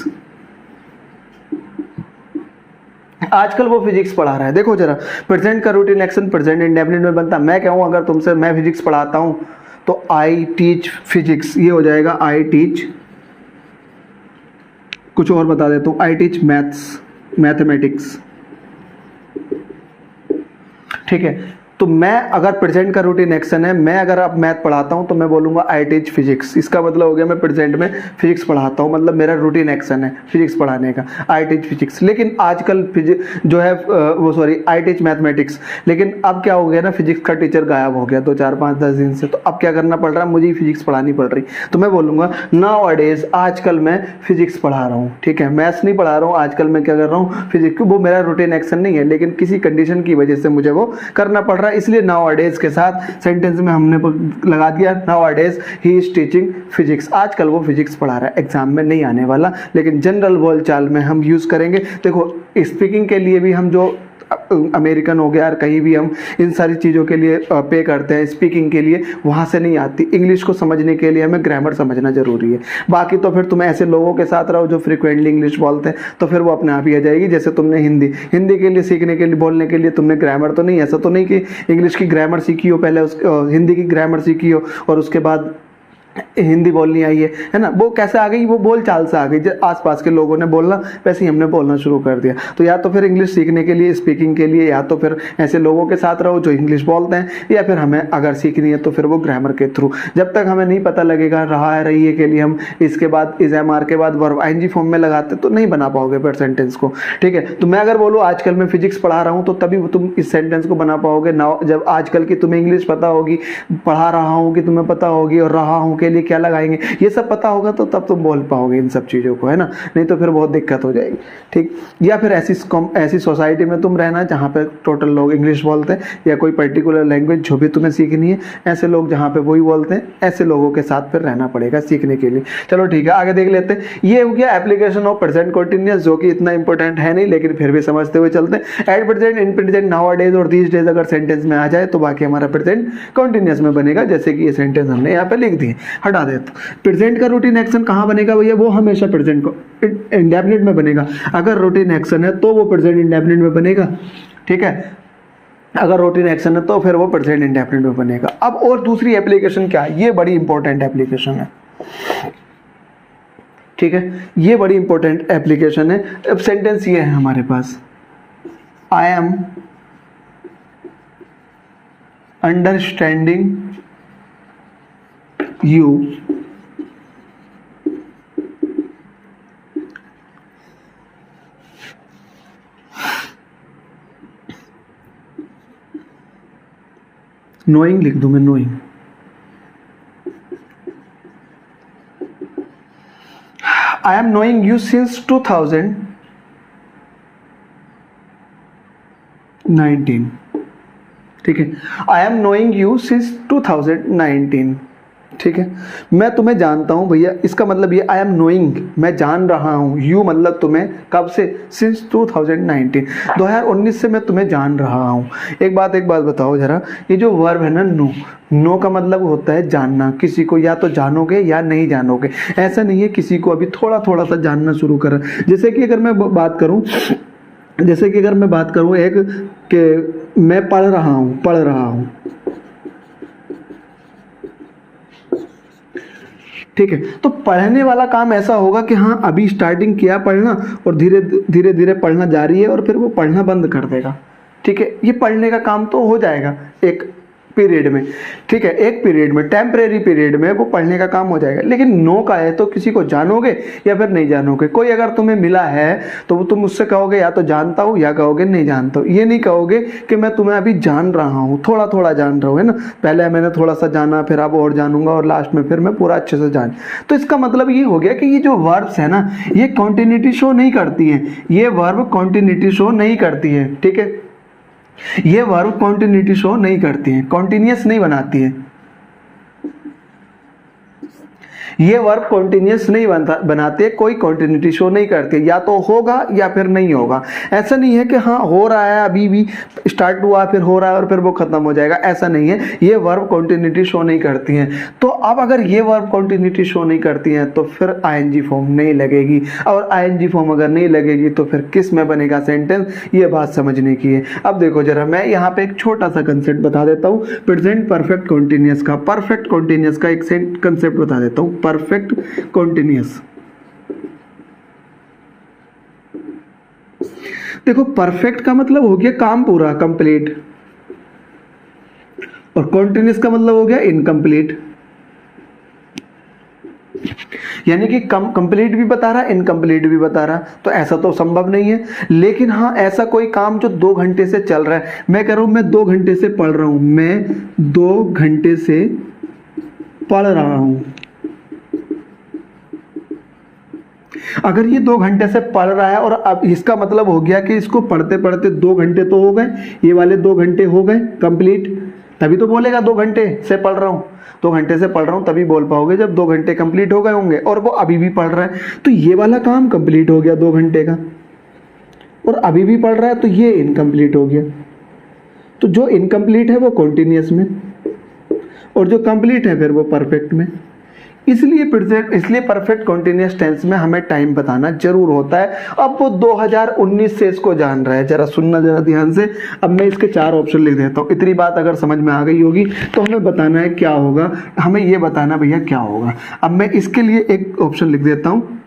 आजकल वो फिजिक्स पढ़ा रहा है। देखो जरा, प्रेजेंट का रूटीन एक्शन प्रेजेंट इंडेफिनिट में बनता। मैं कहूँ अगर तुमसे मैं फिजिक्स पढ़ाता हूँ तो आई टीच फिजिक्स, ये हो जाएगा आई टीच, कुछ और बता देता हूँ, आई टीच मैथ्स, मैथमेटिक्स, ठीक है। तो मैं अगर प्रेजेंट का रूटीन एक्शन है, मैं अगर अब मैथ पढ़ाता हूँ तो मैं बोलूँगा आई टीच फिजिक्स। इसका मतलब हो गया मैं प्रेजेंट में फिजिक्स पढ़ाता हूँ, मतलब मेरा रूटीन एक्शन है फिजिक्स पढ़ाने का, आई टीच फिजिक्स। लेकिन आजकल जो है आई टीच मैथमेटिक्स। लेकिन अब क्या हो गया ना, फिजिक्स का टीचर गायब हो गया 2 4 5 10 दिन से, तो अब क्या करना पड़ रहा है, मुझे ही फिजिक्स पढ़ानी पड़ रही। तो मैं बोलूँगा नाउ अ डेज, आजकल मैं फिजिक्स पढ़ा रहा हूँ, ठीक है, मैथ्स नहीं पढ़ा रहा हूँ, आजकल मैं क्या कर रहा हूँ, फिजिक्स। वो मेरा रूटीन एक्शन नहीं है, लेकिन किसी कंडीशन की वजह से मुझे वो करना पड़ रहा है, इसलिए नाउ अ डेज के साथ सेंटेंस में हमने लगा दिया now a days he is teaching physics. आजकल वो फिजिक्स पढ़ा रहा है, एग्जाम में नहीं आने वाला, लेकिन जनरल बोलचाल में हम यूज़ करेंगे। देखो स्पीकिंग के लिए भी हम जो अमेरिकन हो गया और कहीं भी हम इन सारी चीज़ों के लिए पे करते हैं, स्पीकिंग के लिए वहाँ से नहीं आती। इंग्लिश को समझने के लिए हमें ग्रामर समझना ज़रूरी है। बाकी तो फिर तुम ऐसे लोगों के साथ रहो जो फ्रिक्वेंटली इंग्लिश बोलते हैं, तो फिर वो अपने आप ही आ जाएगी। जैसे तुमने हिंदी के लिए सीखने के लिए, बोलने के लिए तुमने ग्रामर तो नहीं, ऐसा तो नहीं कि इंग्लिश की ग्रामर सीखी हो पहले, हिंदी की ग्रामर सीखी हो और उसके बाद हिंदी बोलनी आई है ना। वो कैसे आ गई, वो बोल चाल से आ गई, जब आसपास के लोगों ने बोलना वैसे ही हमने बोलना शुरू कर दिया। तो या तो फिर इंग्लिश सीखने के लिए, स्पीकिंग के लिए, या तो फिर ऐसे लोगों के साथ रहो जो इंग्लिश बोलते हैं, या फिर हमें अगर सीखनी है तो फिर वो ग्रामर के थ्रू। जब तक हमें नहीं पता लगेगा रहा है रही है के लिए हम इसके बाद इज एम आर के बाद वर्ब आईएनजी फॉर्म में लगाते तो नहीं बना पाओगे फिर सेंटेंस को, ठीक है। तो मैं अगर बोलूँ आजकल मैं फिजिक्स पढ़ा रहा हूँ, तो तभी तुम इस सेंटेंस को बना पाओगे। नाउ जब आजकल की तुम्हें इंग्लिश पता होगी, पढ़ा रहा हूँ कि तुम्हें पता होगी, और रहा हूँ के लिए क्या लगाएंगे ये सब पता होगा, तो तब तुम बोल पाओगे इन सब चीज़ों को, है ना। नहीं तो फिर बहुत दिक्कत हो जाएगी, ठीक। या फिर ऐसी सोसाइटी में तुम रहना जहाँ पे टोटल लोग इंग्लिश बोलते हैं, या कोई पर्टिकुलर लैंग्वेज जो भी तुम्हें सीखनी है, ऐसे लोग जहाँ पे वही बोलते हैं, ऐसे लोगों के साथ फिर रहना पड़ेगा सीखने के लिए। चलो ठीक है, आगे देख लेते हैं। ये हो गया एप्लीकेशन ऑफ प्रेजेंट कंटिन्यूअस, जो कि इतना इंपॉर्टेंट है नहीं, लेकिन फिर भी समझते हुए चलते हैं। At present, in present, now a days और दीज डेज अगर सेंटेंस में आ जाए तो बाकी हमारा प्रेजेंट कंटिन्यूअस में बनेगा, जैसे कि ये सेंटेंस हमने यहाँ पे लिख दिए। हटा देते। प्रेजेंट का रूटीन एक्शन कहाँ बनेगा भैया, वो हमेशा प्रेजेंट को इंडेफिनिट में बनेगा। अगर रूटीन एक्शन है तो वो प्रेजेंट इंडेफिनिट में बनेगा, ठीक है। अगर रूटीन एक्शन है तो फिर वो प्रेजेंट इंडेफिनिट में बनेगा। अब और दूसरी एप्लीकेशन क्या है, ये बड़ी इंपॉर्टेंट एप्लीकेशन है, ठीक है, ये बड़ी इंपॉर्टेंट एप्लीकेशन है। अब सेंटेंस ये है हमारे पास, I am understanding you knowing, लिख दूं मैं knowing. I am knowing you since 2019, ठीक है। I am knowing you since 2019, ठीक है। मैं तुम्हें जानता हूं भैया, इसका मतलब ये आई एम नोइंग, मैं जान रहा हूं, यू मतलब तुम्हें, कब से, सिंस 2019 से मैं तुम्हें जान रहा हूं। एक बात बताओ जरा, ये जो वर्ब है ना नो का मतलब होता है जानना। किसी को या तो जानोगे या नहीं जानोगे, ऐसा नहीं है किसी को अभी थोड़ा थोड़ा सा जानना शुरू कर। जैसे कि अगर मैं बात करूं एक कि मैं पढ़ रहा हूं, ठीक है। तो पढ़ने वाला काम ऐसा होगा कि हाँ अभी स्टार्टिंग किया पढ़ना और धीरे धीरे पढ़ना जारी है और फिर वो पढ़ना बंद कर देगा, ठीक है। ये पढ़ने का काम तो हो जाएगा एक पीरियड में, ठीक है, एक पीरियड में, टेम्परेरी पीरियड में वो पढ़ने का काम हो जाएगा। लेकिन नो का है तो किसी को जानोगे या फिर नहीं जानोगे। कोई अगर तुम्हें मिला है तो वो तुम उससे कहोगे या तो जानता हूँ या कहोगे नहीं जानता हूँ। ये नहीं कहोगे कि मैं तुम्हें अभी जान रहा हूँ, थोड़ा थोड़ा जान रहा हूँ, है ना। पहले मैंने थोड़ा सा जाना, फिर अब और जानूंगा, और लास्ट में फिर मैं पूरा अच्छे से जान। तो इसका मतलब ये हो गया कि ये जो वर्ब्स है ना, ये कॉन्टिन्यूटी शो नहीं करती है, ये वर्ब कॉन्टिन्यूटी शो नहीं करती है, ठीक है। ये वर्ब कॉन्टिन्यूटी शो नहीं करती है, कॉन्टिन्यूस नहीं बनाती है। ये वर्ब कॉन्टिन्यूस नहीं बनाते, कोई कॉन्टिन्यूटी शो नहीं करते, या तो होगा या फिर नहीं होगा। ऐसा नहीं है कि हाँ हो रहा है, अभी भी स्टार्ट हुआ फिर हो रहा है और फिर वो खत्म हो जाएगा, ऐसा नहीं है। ये वर्ब कॉन्टिन्यूटी शो नहीं करती हैं। तो अब अगर ये वर्ब कॉन्टिन्यूटी शो नहीं करती हैं तो फिर आईएनजी फॉर्म नहीं लगेगी, और आईएनजी फॉर्म अगर नहीं लगेगी तो फिर किस में बनेगा सेंटेंस, ये बात समझने की है। अब देखो जरा, मैं यहाँ पे एक छोटा सा कंसेप्ट बता देता हूँ प्रेजेंट परफेक्ट कॉन्टिन्यूस का। परफेक्ट कॉन्टिन्यूस का एक कंसेप्ट बता देता हूँ, परफेक्ट कॉन्टिन्यूस। देखो परफेक्ट का मतलब हो गया काम पूरा, कंप्लीट, और कॉन्टिन्यूस का मतलब हो गया इनकम्प्लीट, यानी कि कंप्लीट भी बता रहा, इनकम्प्लीट भी बता रहा। तो ऐसा तो संभव नहीं है। लेकिन हाँ, ऐसा कोई काम जो 2 घंटे से चल रहा है, मैं कह रहा हूं मैं 2 घंटे से पढ़ रहा हूं, मैं 2 घंटे से पढ़ रहा हूं। अगर ये 2 घंटे से पढ़ रहा है और अब इसका मतलब हो गया कि इसको पढ़ते पढ़ते 2 घंटे तो हो गए, ये वाले 2 घंटे हो गए कंप्लीट, तभी तो बोलेगा 2 घंटे से पढ़ रहा हूं। 2 घंटे से पढ़ रहा हूं तभी बोल पाओगे जब 2 घंटे कंप्लीट हो गए होंगे, और वो अभी भी पढ़ रहा है, तो ये वाला काम कंप्लीट हो गया 2 घंटे का, और अभी भी पढ़ रहा है तो ये इनकम्प्लीट हो गया। तो जो इनकम्प्लीट है वो कॉन्टिन्यूअस में, और जो कंप्लीट है फिर वो परफेक्ट में। इसलिए परफेक्ट कॉन्टिन्यूअस टेंस में हमें टाइम बताना जरूर होता है। अब वो 2019 से इसको जान रहा है, जरा सुनना जरा ध्यान से। अब मैं इसके 4 ऑप्शन लिख देता हूँ। इतनी बात अगर समझ में आ गई होगी तो हमें बताना है क्या होगा, हमें ये बताना भैया क्या होगा। अब मैं इसके लिए एक ऑप्शन लिख देता हूँ,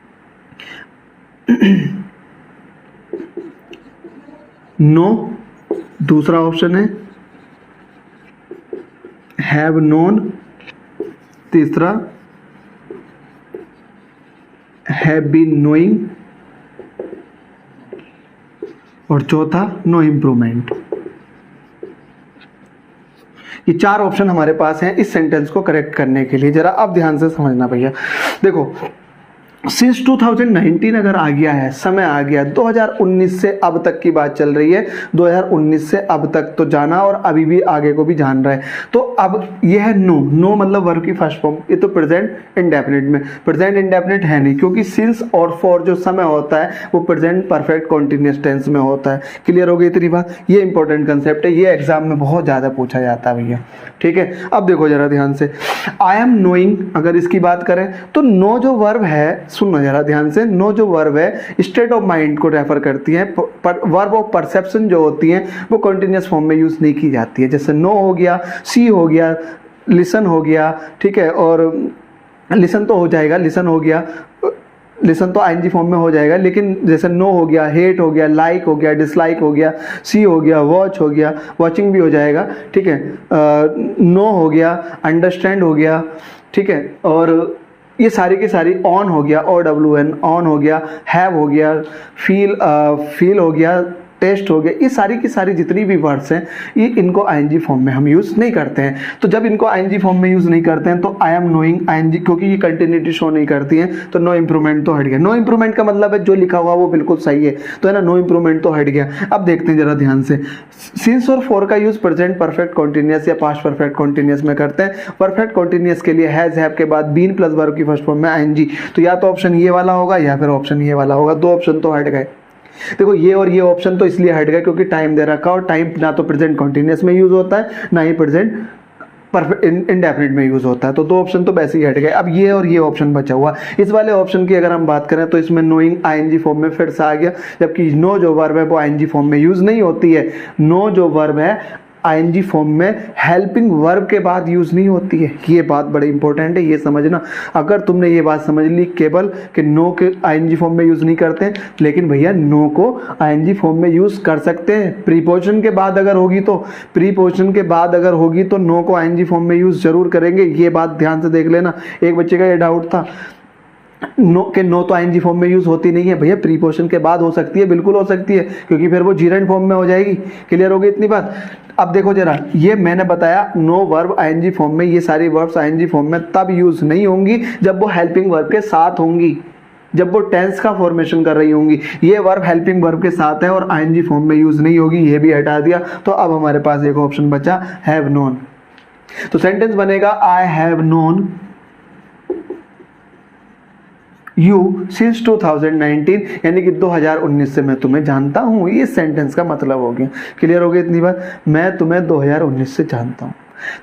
नो। दूसरा ऑप्शन है हैव नोन। तीसरा हैव बीन नोइंग, और चौथा नो इम्प्रूवमेंट। ये 4 ऑप्शन हमारे पास हैं इस सेंटेंस को करेक्ट करने के लिए। जरा अब ध्यान से समझना भैया। देखो, सिंस 2019 अगर आ गया है, समय आ गया, 2019 से अब तक की बात चल रही है, 2019 से अब तक तो जाना और अभी भी आगे को भी जान रहा है। तो अब ये है नो। नो मतलब वर्ब की फर्स्ट फॉर्म, ये तो प्रेजेंट इंडेफिनिट में। प्रेजेंट इंडेफिनिट है नहीं, क्योंकि सिंस और फॉर जो समय होता है वो प्रेजेंट परफेक्ट कॉन्टिन्यूअस टेंस में होता है। क्लियर हो गई इतनी बात? ये इंपॉर्टेंट कंसेप्ट है, ये एग्जाम में बहुत ज़्यादा पूछा जाता है भैया। ठीक है, अब देखो जरा ध्यान से, आई एम नोइंग अगर इसकी बात करें तो नो जो वर्ब है, सुनना जरा ध्यान से, नो जो वर्ब है स्टेट ऑफ माइंड को रेफर करती है। वर्ब ऑफ परसेप्शन जो होती है वो कंटिन्यूअस फॉर्म में यूज नहीं की जाती है। जैसे नो हो गया, सी हो गया, लिसन हो गया, ठीक है, और लिसन तो हो जाएगा, लिसन हो गया, लिसन तो आईएनजी फॉर्म में हो जाएगा, लेकिन जैसे नो हो गया, हेट हो गया, लाइक हो गया, डिसलाइक हो गया, सी हो गया, वॉच हो गया, वॉचिंग भी हो जाएगा, ठीक है, नो हो गया, अंडरस्टैंड हो गया, ठीक है, और ये सारी की सारी, ऑन हो गया, OWN ऑन हो गया, हैव हो गया, फील हो गया, टेस्ट हो गया, ये सारी की सारी जितनी भी वर्ड्स हैं ये इनको आईएनजी फॉर्म में हम यूज़ नहीं करते हैं। तो जब इनको आईएनजी फॉर्म में यूज़ नहीं करते हैं तो आई एम नोइंग आईएनजी, क्योंकि ये कंटिन्यूटी शो नहीं करती है, तो नो इम्प्रूवमेंट तो हट गया। नो इम्प्रूवमेंट का मतलब है जो लिखा हुआ वो बिल्कुल सही है, तो है ना, नो इम्प्रूवमेंट तो हट गया। अब देखते हैं जरा ध्यान से, सिंस और फॉर का यूज़ प्रेजेंट परफेक्ट कॉन्टिन्यूअस या पास्ट परफेक्ट कॉन्टिन्यूअस में करते हैं। परफेक्ट कॉन्टिन्यूअस के लिए हैज हैव के बाद बीन प्लस वर्ब की फर्स्ट फॉर्म में आईएनजी, तो या तो ऑप्शन ये वाला होगा या फिर ऑप्शन ये वाला होगा। 2 ऑप्शन तो हट गए। देखो, ये और ये ऑप्शन तो इसलिए हट गया क्योंकि टाइम दे रखा, और टाइम ना तो प्रेजेंट कॉन्टिन्यूअस में यूज होता है ना ही प्रेजेंट परफेक्ट इंडेफिनिट में यूज होता है, तो 2 ऑप्शन तो वैसे ही हट गए। अब ये और ये ऑप्शन बचा हुआ। इस वाले ऑप्शन की अगर हम बात करें तो इसमें नोइंग आईएनजी फॉर्म में फिर से आ गया, जबकि नो जो वर्ब है वो आईएनजी फॉर्म में यूज नहीं होती है। नो जो वर्ब है आईएनजी फॉर्म में हेल्पिंग वर्ब के बाद यूज नहीं होती है। ये बात बड़ी इंपॉर्टेंट है, ये समझना। अगर तुमने ये बात समझ ली केवल कि नो के आईएनजी फॉर्म में यूज नहीं करते हैं, लेकिन भैया नो को आईएनजी फॉर्म में यूज कर सकते हैं। प्रीपोजिशन के बाद अगर होगी तो, प्रीपोजिशन के बाद अगर होगी तो नो को आईएनजी फॉर्म में यूज जरूर करेंगे। ये बात ध्यान से देख लेना। एक बच्चे का ये डाउट था नो तो आईएनजी फॉर्म में यूज होती नहीं है। भैया प्रीपोजिशन के बाद हो सकती है, बिल्कुल हो सकती है, क्योंकि फिर वो जीरेंट फॉर्म में हो जाएगी। क्लियर हो गई इतनी बात? अब देखो जरा, ये मैंने बताया नो वर्ब आईएनजी फॉर्म में, ये सारी वर्ब्स आईएनजी फॉर्म में तब यूज नहीं होंगी जब वो हेल्पिंग वर्ब के साथ होंगी, जब वो टेंस का फॉर्मेशन कर रही होंगी। ये वर्ब हेल्पिंग वर्ब के साथ है और आईएनजी फॉर्म में यूज नहीं होगी, ये भी हटा दिया। तो अब हमारे पास एक ऑप्शन बचा, हैव नोन। तो सेंटेंस बनेगा I have known you since 2019, यानी कि 2019 से मैं तुम्हें जानता हूं। ये सेंटेंस का मतलब हो गया। क्लियर हो गई इतनी बात? मैं तुम्हें 2019 से जानता हूं।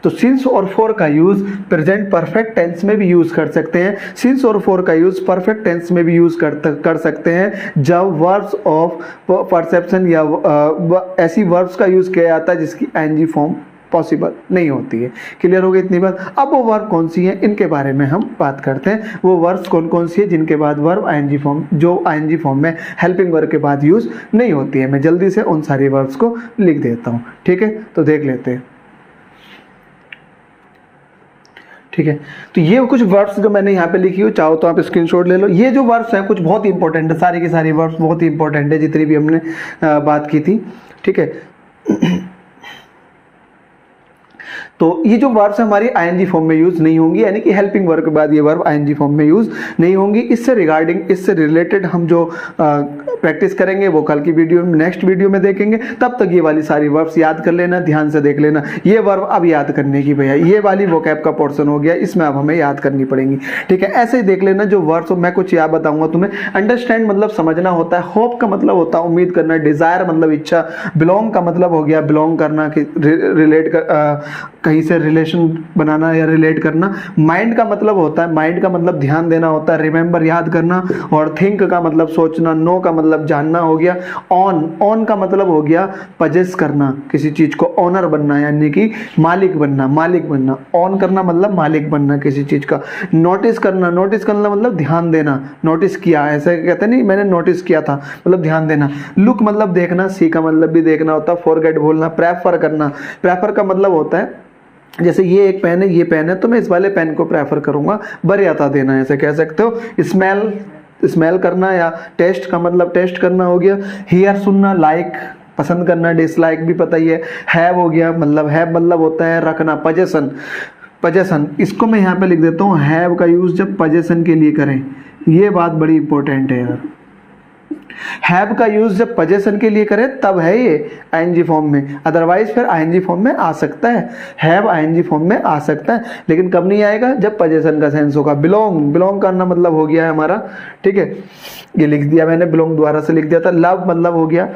तो सिंस और फॉर का यूज प्रेजेंट परफेक्ट टेंस में भी यूज कर सकते हैं। सिंस और फॉर का यूज परफेक्ट टेंस में भी यूज कर सकते हैं जब वर्ब्स ऑफ परसेप्शन या ऐसी वर्ब्स का यूज किया जाता है जिसकी आईएनजी फॉर्म पॉसिबल नहीं होती है। क्लियर हो गई इतनी बात? अब वो वर्ब कौन सी है इनके बारे में हम बात करते हैं। वो वर्ब्स कौन कौन सी है जिनके बाद वर्ब आईएनजी फॉर्म, जो आईएनजी फॉर्म में हेल्पिंग वर्ब के बाद यूज नहीं होती है। मैं जल्दी से उन सारी वर्ब्स को लिख देता हूँ, ठीक है? तो देख लेते हैं। ठीक है। तो ये कुछ वर्ड्स जो मैंने यहाँ पे लिखी हो, चाहो तो आप स्क्रीनशॉट ले लो। ये जो वर्ड्स हैं कुछ बहुत ही इंपॉर्टेंट है, सारी की सारी वर्ड्स बहुत ही इंपॉर्टेंट है जितनी भी हमने बात की थी, ठीक है। तो ये जो वर्ब्स हमारी आईएनजी फॉर्म में यूज नहीं होंगी, यानी कि हेल्पिंग वर्ब के बाद ये वर्ब आईएनजी फॉर्म में यूज नहीं होंगी। इससे रिगार्डिंग, इससे रिलेटेड हम जो प्रैक्टिस करेंगे वो कल की वीडियो में, नेक्स्ट वीडियो में देखेंगे। तब तक ये वाली सारी वर्ब्स याद कर लेना, ध्यान से देख लेना। ये वर्ब अब याद करने की भैया, ये वाली वोकैब का पोर्शन हो गया, इसमें अब हमें याद करनी पड़ेंगी, ठीक है। ऐसे ही देख लेना जो वर्ब्स मैं कुछ याद बताऊंगा तुम्हें। अंडरस्टैंड मतलब समझना होता है, होप का मतलब होता है उम्मीद करना, डिजायर मतलब इच्छा, बिलोंग का मतलब हो गया बिलोंग करना, रिलेट कर कहीं से रिलेशन बनाना या रिलेट करना। माइंड का मतलब होता है, माइंड का मतलब ध्यान देना होता है, रिमेंबर याद करना। और थिंक का मतलब सोचना, नो का मतलब जानना हो गया। ऑन का मतलब हो गया पजेस करना, किसी चीज को ऑनर बनना, यानी कि मालिक बनना। ऑन करना मतलब मालिक बनना किसी चीज का। नोटिस करना मतलब ध्यान देना, नोटिस किया, ऐसे कहते नहीं मैंने नोटिस किया था, मतलब ध्यान देना। लुक मतलब देखना, सी का मतलब भी देखना होता है। फॉरगेट बोलना। प्रेफर करना, प्रेफर का मतलब होता है जैसे ये एक पेन है, ये पेन है तो मैं इस वाले पेन को प्रेफर करूंगा, वरीयता देना, ऐसे कह सकते हो। स्मेल करना या टेस्ट का मतलब टेस्ट करना हो गया। हियर सुनना, लाइक पसंद करना, डिसलाइक भी पता ही है। हैव हो गया, मतलब हैव मतलब होता है रखना। पजेशन इसको मैं यहाँ पे लिख देता हूँ, हैव का यूज जब पजेशन के लिए करें, ये बात बड़ी इंपॉर्टेंट है यार। हैव का यूज जब पजेशन के लिए करें तब है ये आईएनजी फॉर्म में, अदरवाइज फिर आईएनजी फॉर्म में आ सकता है। हैव आईएनजी फॉर्म में आ सकता है, लेकिन कब नहीं आएगा, जब पजेशन का सेंस होगा। बिलोंग करना मतलब हो गया है हमारा, ठीक है, ये लिख दिया मैंने, बिलोंग दोबारा से लिख दिया था। लव मतलब हो गया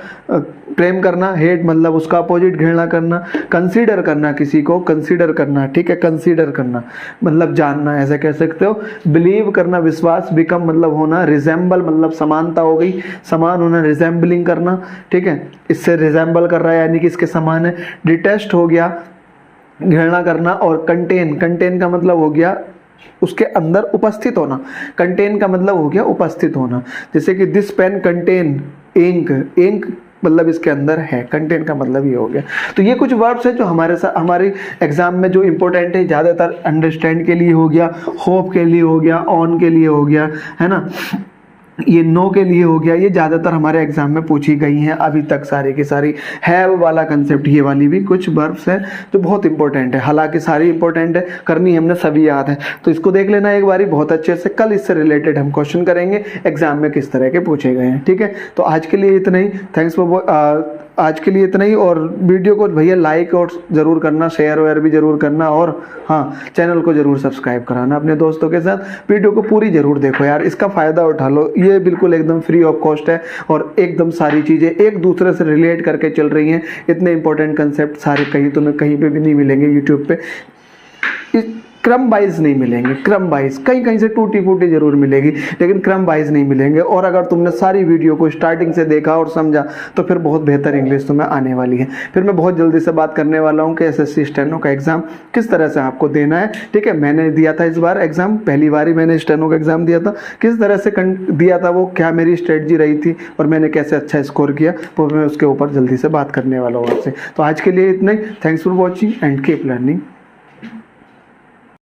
प्रेम करना। हेट मतलब उसका अपोजिट, घृणा करना। कंसीडर करना, किसी को कंसीडर करना, ठीक है, कंसीडर करना मतलब जानना, ऐसा कह सकते हो। बिलीव करना, विश्वास। बिकम मतलब होना। रिजेंबल मतलब समानता हो गई, समान होना, रिजेंबलिंग करना, ठीक है, इससे रिजेंबल कर रहा है यानी कि इसके समान है। डिटेस्ट हो गया घृणा करना। और कंटेन का मतलब हो गया उसके अंदर उपस्थित होना। कंटेन का मतलब हो गया उपस्थित होना, जैसे कि दिस पेन कंटेन इंक मतलब इसके अंदर है। कंटेंट का मतलब ये हो गया। तो ये कुछ वर्ब्स है जो हमारे एग्जाम में जो इंपॉर्टेंट है, ज्यादातर अंडरस्टैंड के लिए हो गया, होप के लिए हो गया, ऑन के लिए हो गया, है ना, ये नो के लिए हो गया। ये ज्यादातर हमारे एग्जाम में पूछी गई हैं अभी तक सारी की सारी। हैव वाला कंसेप्ट, ये वाली भी कुछ वर्ब्स हैं जो बहुत इंपॉर्टेंट है, हालांकि सारी इंपॉर्टेंट है, करनी हमने सभी याद है। तो इसको देख लेना एक बारी बहुत अच्छे से। कल इससे रिलेटेड हम क्वेश्चन करेंगे एग्जाम में किस तरह के पूछे गए हैं, ठीक है। तो आज के लिए इतना ही, थैंक्स फॉर आज के लिए इतना ही। और वीडियो को भैया लाइक और ज़रूर करना, शेयर वेयर भी ज़रूर करना, और हाँ, चैनल को ज़रूर सब्सक्राइब कराना अपने दोस्तों के साथ। वीडियो को पूरी ज़रूर देखो यार, इसका फ़ायदा उठा लो, ये बिल्कुल एकदम फ्री ऑफ कॉस्ट है और एकदम सारी चीज़ें एक दूसरे से रिलेट करके चल रही हैं। इतने इंपॉर्टेंट कंसेप्ट सारे तुम्हें कहीं पर भी नहीं मिलेंगे यूट्यूब पर। क्रम वाइज नहीं मिलेंगे, क्रम वाइज कहीं से टूटी फूटी जरूर मिलेगी, लेकिन क्रम वाइज नहीं मिलेंगे। और अगर तुमने सारी वीडियो को स्टार्टिंग से देखा और समझा तो फिर बहुत बेहतर इंग्लिश तुम्हें आने वाली है। फिर मैं बहुत जल्दी से बात करने वाला हूँ कि एसएससी स्टेनो का एग्जाम किस तरह से आपको देना है, ठीक है। मैंने दिया था इस बार एग्जाम, पहली बार ही मैंने स्टेनो का एग्जाम दिया था, किस तरह से दिया था वो, क्या मेरी स्ट्रेटजी रही थी और मैंने कैसे अच्छा स्कोर किया, तो मैं उसके ऊपर जल्दी से बात करने वाला हूँ आपसे। तो आज के लिए इतना ही। Thanks for watching and keep learning.